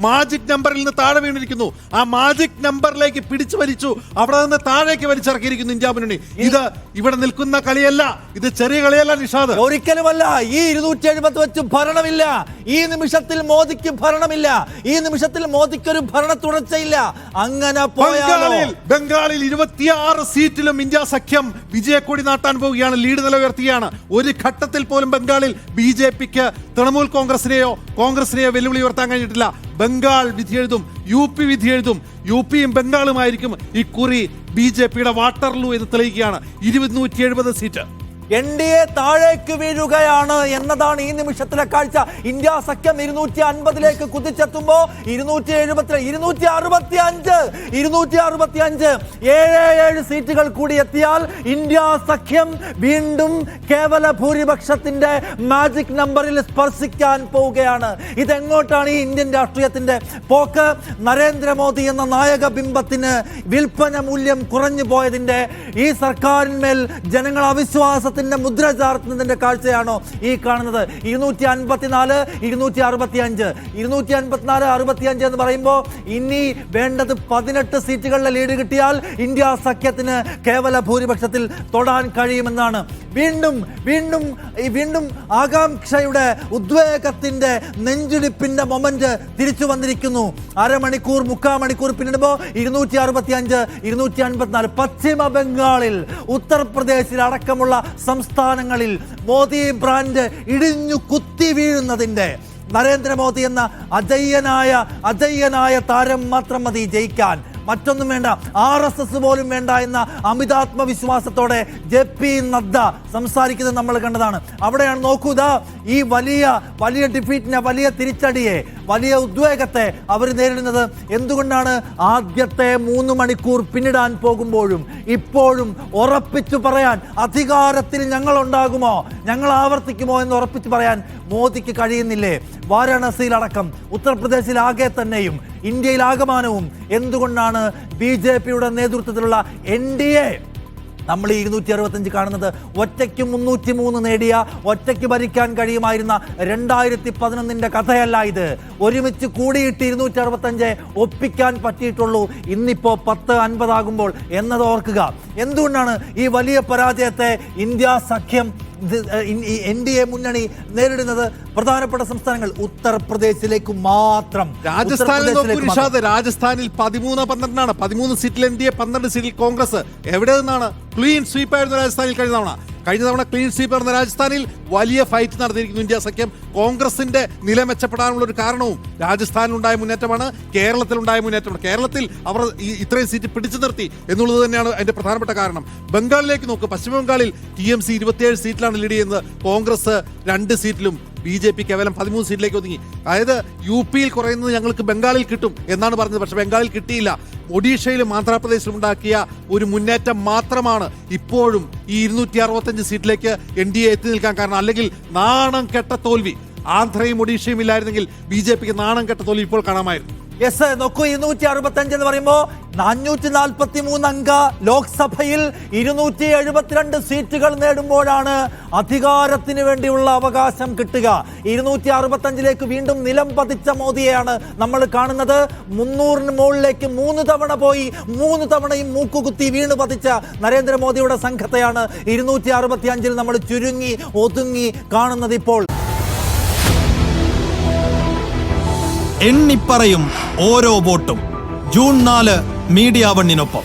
Magic നമ്പറിൽ നിന്ന് താഴെ വീണിരിക്കുന്നു. ആ മാജിക് നമ്പറിലേക്ക് പിടിച്ചു വലിച്ചു, അവിടെ നിന്ന് താഴേക്ക് വലിച്ചിറക്കിയിരിക്കുന്നു ഇന്ത്യ മുന്നണി. ഇത് ഇവിടെ നിൽക്കുന്ന കളിയല്ല, ഇത് ചെറിയ കളിയല്ല നിഷാദ്, ഒരിക്കലുമല്ല. ഈ 270 വെച്ച് ഭരണമില്ല. ഈ നിമിഷത്തിൽ മോദിക്ക് ഭരണമില്ല. ഈ നിമിഷത്തിൽ മോദിക്ക് ഒരു ഭരണ തുടർച്ചയില്ല. അങ്ങനെ ബംഗാളിൽ 26 സീറ്റിലും ഇന്ത്യ സഖ്യം വിജയക്കൊടി നാട്ടാൻ പോവുകയാണ്, ലീഡ് നില ഉയർത്തുകയാണ്. ഒരു ഘട്ടത്തിൽ പോലും ബംഗാളിൽ ബി.ജെ.പിക്ക് തൃണമൂൽ കോൺഗ്രസിനെയോ വെല്ലുവിളി ഉയർത്താൻ കഴിഞ്ഞിട്ടില്ല. ബംഗാൾ വിധി എഴുതും, UP വിധി എഴുതും. UPയും ബംഗാളുമായിരിക്കും ഇക്കുറി ബി.ജെ.പിയുടെ വാട്ടർലൂ എന്ന് തെളിയിക്കുകയാണ്. 270 സീറ്റ് NDA താഴേക്ക് വീഴുകയാണ് എന്നതാണ് ഈ നിമിഷത്തിലെ കാഴ്ച. ഇന്ത്യ സഖ്യം 250ലേക്ക് കുതിച്ചെത്തുമ്പോ 265 7 സീറ്റുകൾ കൂടി എത്തിയാൽ ഇന്ത്യ സഖ്യം വീണ്ടും കേവല ഭൂരിപക്ഷത്തിന്റെ മാജിക് നമ്പറിൽ സ്പർശിക്കാൻ പോവുകയാണ്. ഇതെങ്ങോട്ടാണ് ഈ ഇന്ത്യൻ രാഷ്ട്രീയത്തിന്റെ പോക്ക്? നരേന്ദ്രമോദി എന്ന നായക ബിംബത്തിന് വിൽപ്പന മൂല്യം കുറഞ്ഞു പോയതിന്റെ, ഈ സർക്കാരിന്മേൽ ജനങ്ങൾ അവിശ്വാസ മുദ്ര ചാർത്തുന്നതിന്റെ കാഴ്ചയാണോ ഈ കാണുന്നത്? 254 265 254 എന്ന് പറയുമ്പോൾ ഇനി വേണ്ടത് 18 സീറ്റുകളിലെ ലീഡ് കിട്ടിയാൽ ഇന്ത്യ സഖ്യത്തിന് കേവല ഭൂരിപക്ഷത്തിൽ തൊടാൻ കഴിയുമെന്നാണ്. വീണ്ടും ആകാംക്ഷയുടെ, ഉദ്വേഗത്തിന്റെ, നെഞ്ചിടിപ്പിന്റെ മൊമെന്റ് തിരിച്ചു വന്നിരിക്കുന്നു. അരമണിക്കൂർ 3/4 മണിക്കൂർ പിന്നിടുമ്പോൾ 265 254. പശ്ചിമ ബംഗാളിൽ, ഉത്തർപ്രദേശിൽ അടക്കമുള്ള സംസ്ഥാനങ്ങളിൽ മോദി ബ്രാൻഡ് ഇടിഞ്ഞു കുത്തി വീഴുന്നതിന്റെ, നരേന്ദ്രമോദി എന്ന അജയ്യനായ താരം മാത്രം മതി ജയിക്കാൻ, മറ്റൊന്നും വേണ്ട, RSS പോലും വേണ്ട എന്ന അമിതാത്മവിശ്വാസത്തോടെ JP നദ്ദ സംസാരിക്കുന്നത് നമ്മൾ കണ്ടതാണ്. അവിടെയാണ് നോക്കൂ, ഈ വലിയ ഡിഫീറ്റിനെ, വലിയ തിരിച്ചടിയെ, വലിയ ഉദ്വേഗത്തെ അവർ നേരിടുന്നത്. എന്തുകൊണ്ടാണ്? ആദ്യത്തെ 3 മണിക്കൂർ പിന്നിടാൻ പോകുമ്പോഴും ഇപ്പോഴും ഉറപ്പിച്ചു പറയാൻ, അധികാരത്തിൽ ഞങ്ങൾ ഉണ്ടാകുമോ, ഞങ്ങൾ ആവർത്തിക്കുമോ എന്ന് ഉറപ്പിച്ചു പറയാൻ മോദിക്ക് കഴിയുന്നില്ലേ? വാരാണസിയിലടക്കം, ഉത്തർപ്രദേശിലാകെ തന്നെയും, ഇന്ത്യയിലാകമാനവും എന്തുകൊണ്ടാണ് ബി.ജെ.പിയുടെ നേതൃത്വത്തിലുള്ള NDA നമ്മൾ ഈ 265 കാണുന്നത്? ഒറ്റയ്ക്ക് 303 നേടിയ, ഒറ്റയ്ക്ക് ഭരിക്കാൻ കഴിയുമായിരുന്ന 2011 കഥയല്ല ഇത്. ഒരുമിച്ച് കൂടിയിട്ട് 265 ഒപ്പിക്കാൻ പറ്റിയിട്ടുള്ളൂ. ഇന്നിപ്പോ 10-50 ആകുമ്പോൾ എന്നത് ഓർക്കുക. എന്തുകൊണ്ടാണ് ഈ വലിയ പരാജയത്തെ ഇന്ത്യ സഖ്യം, NDA മുന്നണി നേരിടുന്നത്? പ്രധാനപ്പെട്ട സംസ്ഥാനങ്ങൾ ഉത്തർപ്രദേശിലേക്ക് മാത്രം. രാജസ്ഥാനിൽ 13-12 13 സീറ്റിൽ NDA, 12 സീറ്റിൽ കോൺഗ്രസ്. എവിടെ നിന്നാണ്? ക്ലീൻ സ്വീപ്പ് ആയിരുന്നു രാജസ്ഥാനിൽ കഴിഞ്ഞ തവണ ക്ലീൻ സ്വീപ്പ് നടന്ന രാജസ്ഥാനിൽ വലിയ ഫൈറ്റ് നടത്തിയിരിക്കുന്നു ഇന്ത്യ സഖ്യം. കോൺഗ്രസിന്റെ നില മെച്ചപ്പെടാനുള്ള ഒരു കാരണവും രാജസ്ഥാനിലുണ്ടായ മുന്നേറ്റമാണ്, കേരളത്തിലുണ്ടായ മുന്നേറ്റമാണ്. കേരളത്തിൽ അവർ ഇത്രയും സീറ്റ് പിടിച്ചു നിർത്തി എന്നുള്ളത് തന്നെയാണ് അതിന്റെ പ്രധാനപ്പെട്ട കാരണം. ബംഗാളിലേക്ക് നോക്ക്, പശ്ചിമ ബംഗാളിൽ TMC 27 സീറ്റിലാണ് ലീഡ് ചെയ്യുന്നത്, കോൺഗ്രസ് 2 സീറ്റിലും, ബി.ജെ.പി കേവലം 13 സീറ്റിലേക്ക് ഒതുങ്ങി. അതായത് UPയിൽ കുറയുന്നത് ഞങ്ങൾക്ക് ബംഗാളിൽ കിട്ടും എന്നാണ് പറഞ്ഞത്, പക്ഷെ ബംഗാളിൽ കിട്ടിയില്ല. ഒഡീഷയിലും ആന്ധ്രാപ്രദേശിലും ഉണ്ടാക്കിയ ഒരു മുന്നേറ്റം മാത്രമാണ് ഇപ്പോഴും ഈ 265 സീറ്റിലേക്ക് NDA എത്തി നിൽക്കാൻ കാരണം. അല്ലെങ്കിൽ നാണം കെട്ട തോൽവി, ആന്ധ്രയും ഒഡീഷയും ഇല്ലായിരുന്നെങ്കിൽ ബി.ജെ.പിക്ക് നാണം കെട്ട തോൽവി ഇപ്പോൾ കാണാമായിരുന്നു. യെസ്, നോക്കൂ, 265 എന്ന് പറയുമ്പോൾ 443 അംഗ ലോക്സഭയിൽ 272 സീറ്റുകൾ നേടുമ്പോഴാണ് അധികാരത്തിന് വേണ്ടിയുള്ള അവകാശം കിട്ടുക. 265ലേക്ക് വീണ്ടും നിലം പതിച്ച മോദിയെയാണ് നമ്മൾ കാണുന്നത്. 300-ന് മുകളിലേക്ക് 3 തവണ പോയി, 3 തവണയും മൂക്കുകുത്തി വീണ് പതിച്ച നരേന്ദ്രമോദിയുടെ സംഘത്തെയാണ് 265-ൽ നമ്മൾ ചുരുങ്ങി ഒതുങ്ങി കാണുന്നത് ഇപ്പോൾ. എണ്ണിപ്പറയും ഓരോ വോട്ടും. June 4 media 1-നൊപ്പം.